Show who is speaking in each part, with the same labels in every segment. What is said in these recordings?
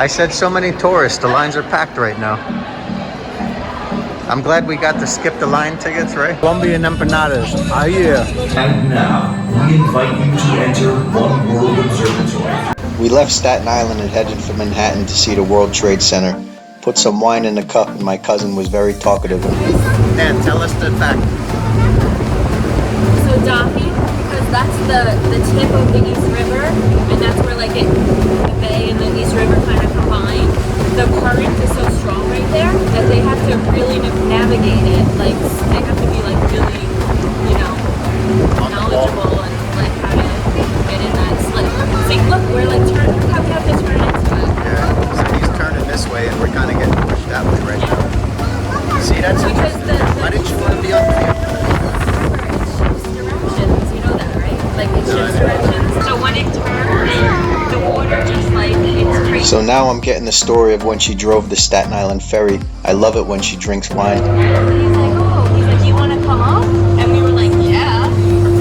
Speaker 1: I said so many tourists, the lines are packed right now. I'm glad we got to skip the line tickets, right? Colombian empanadas. Ah, yeah.
Speaker 2: And now, we invite you to enter One World Observatory.
Speaker 1: We left Staten Island and headed for Manhattan to see the World Trade Center. Put some wine in the cup and my cousin was very talkative. Dan, tell us the fact.
Speaker 3: So docking, because that's the tip of the East River, and that's where like the bay and the East River kind of combine. The current is so strong right there that they have to really navigate it. Like they have to be like really, knowledgeable and like how to get in that slip. See, look, we're like turning. We have to turn into it.
Speaker 1: Yeah, so he's turning this way and we're kind of getting pushed that way right now. See, that's interesting. Why didn't you want to be up here?
Speaker 3: It shifts directions. You know that, right? Like it shifts directions. So when it turns, the water just like it's crazy.
Speaker 1: So now I'm getting the story of when she drove the Staten Island Ferry. I love it when she drinks wine.
Speaker 3: He's like, do you want to come up? And we were like, yeah.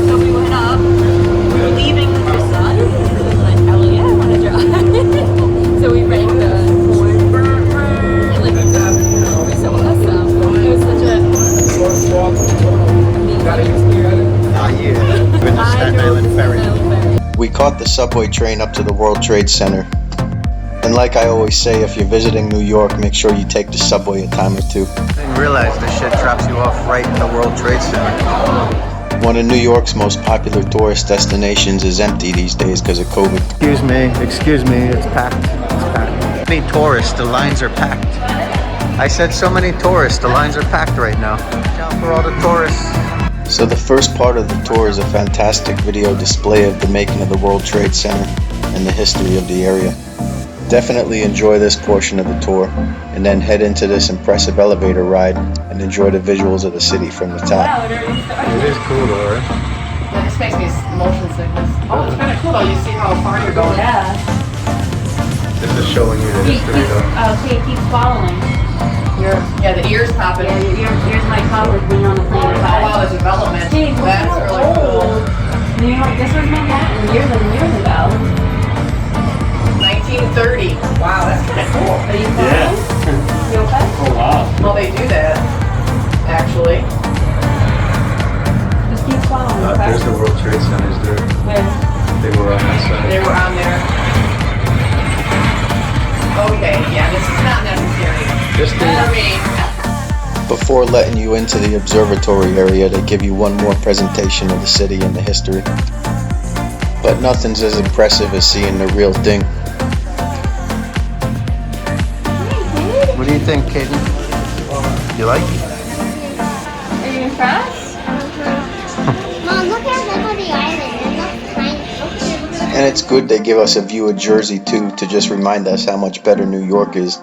Speaker 3: So we went up. We were leaving with the sun. We were like, hell yeah, I want to drive. So we rang the horn. And like, it was so awesome. It was such a amazing experience.
Speaker 1: Ah, yeah. We're in the Staten Island Ferry. We caught the subway train up to the World Trade Center. And like I always say, if you're visiting New York, make sure you take the subway a time or two. I didn't realize this shit drops you off right in the World Trade Center. One of New York's most popular tourist destinations is empty these days because of COVID. Excuse me, it's packed. It's packed. Many tourists, the lines are packed. I said so many tourists, the lines are packed right now. Watch out for all the tourists. So the first part of the tour is a fantastic video display of the making of the World Trade Center and the history of the area. Definitely enjoy this portion of the tour and then head into this impressive elevator ride and enjoy the visuals of the city from the top. It is cool though, right?
Speaker 4: Yeah, this makes me motion sickness. Oh, it's kind of cool though. You see how far you're going.
Speaker 3: Yeah.
Speaker 1: This is showing you the history though.
Speaker 3: Okay, keep following.
Speaker 4: Yeah, the ears popping.
Speaker 3: Yeah, here's my colleague being on the plane.
Speaker 4: Oh wow, the development.
Speaker 3: Hey,
Speaker 4: that's really cool.
Speaker 3: New York, this was Manhattan years and years ago.
Speaker 4: 1930. Wow, that's kind of cool.
Speaker 3: Are you following? You okay?
Speaker 5: Oh wow.
Speaker 4: Well, they do that, actually.
Speaker 3: Just keep following, okay?
Speaker 1: There's the World Trade Centers there.
Speaker 3: Where?
Speaker 1: They were on that side.
Speaker 4: They were on there. Okay, yeah, this is not necessary.
Speaker 1: Just
Speaker 4: For me.
Speaker 1: Before letting you into the observatory area, they give you one more presentation of the city and the history. But nothing's as impressive as seeing the real thing. What do you think, Katie? You like it?
Speaker 3: Are you impressed?
Speaker 6: Mom, look at the island. It looks tiny.
Speaker 1: And it's good they give us a view of Jersey too, to just remind us how much better New York is,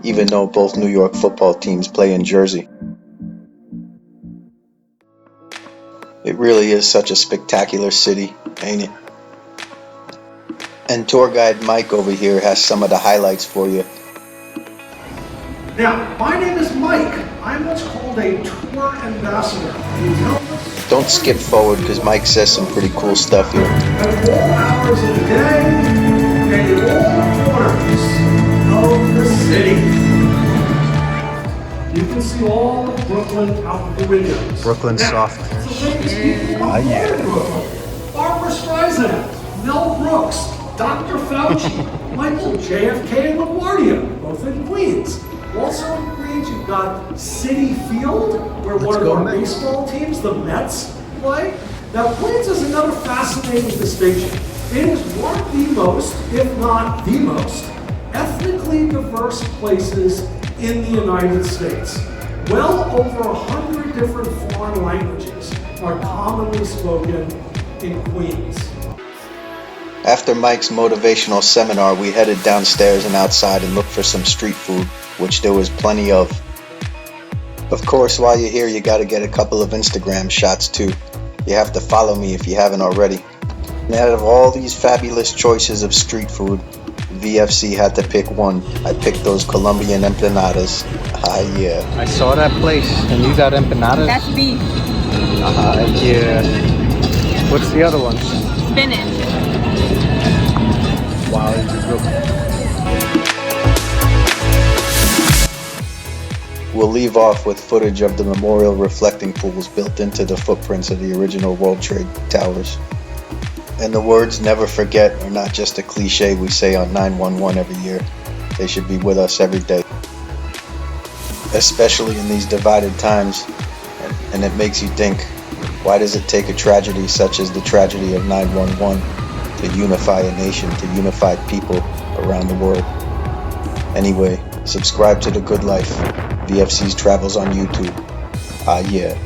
Speaker 1: even though both New York football teams play in Jersey. It really is such a spectacular city, ain't it? And tour guide Mike over here has some of the highlights for you.
Speaker 7: Now, my name is Mike. I'm what's called a tour ambassador.
Speaker 1: Don't skip forward because Mike says some pretty cool stuff here.
Speaker 7: At all hours of the day and in all corners of the city. You can see all of Brooklyn out the windows.
Speaker 1: Brooklyn's soft.
Speaker 7: So famous people
Speaker 1: Ah, yeah.
Speaker 7: Brooklyn. Barbara Streisand, Mel Brooks, Dr. Fauci, Michael JFK and LaGuardia, both in Queens. Also in Queens, you've got Citi Field, where one of our baseball teams, the Mets, play. Now, Queens is another fascinating distinction. It is one of the most, if not the most, ethnically diverse places in the United States. Well over 100 different foreign languages are commonly spoken in Queens.
Speaker 1: After Mike's motivational seminar, we headed downstairs and outside and looked for some street food, which there was plenty of. Of course, while you're here, you gotta get a couple of Instagram shots too. You have to follow me if you haven't already. And out of all these fabulous choices of street food, VFC had to pick one. I picked those Colombian empanadas. Ah, yeah. I saw that place, and you got empanadas?
Speaker 3: That's beef.
Speaker 1: Yeah. What's the other one?
Speaker 3: Spinach.
Speaker 1: Wow, these are good. We'll leave off with footage of the memorial reflecting pools built into the footprints of the original World Trade Towers. And the words "never forget" are not just a cliche we say on 911 every year. They should be with us every day. Especially in these divided times. And it makes you think, why does it take a tragedy such as the tragedy of 911 to unify a nation, to unify people around the world? Anyway, subscribe to The Good Life, VFC's Travels on YouTube. Ah yeah.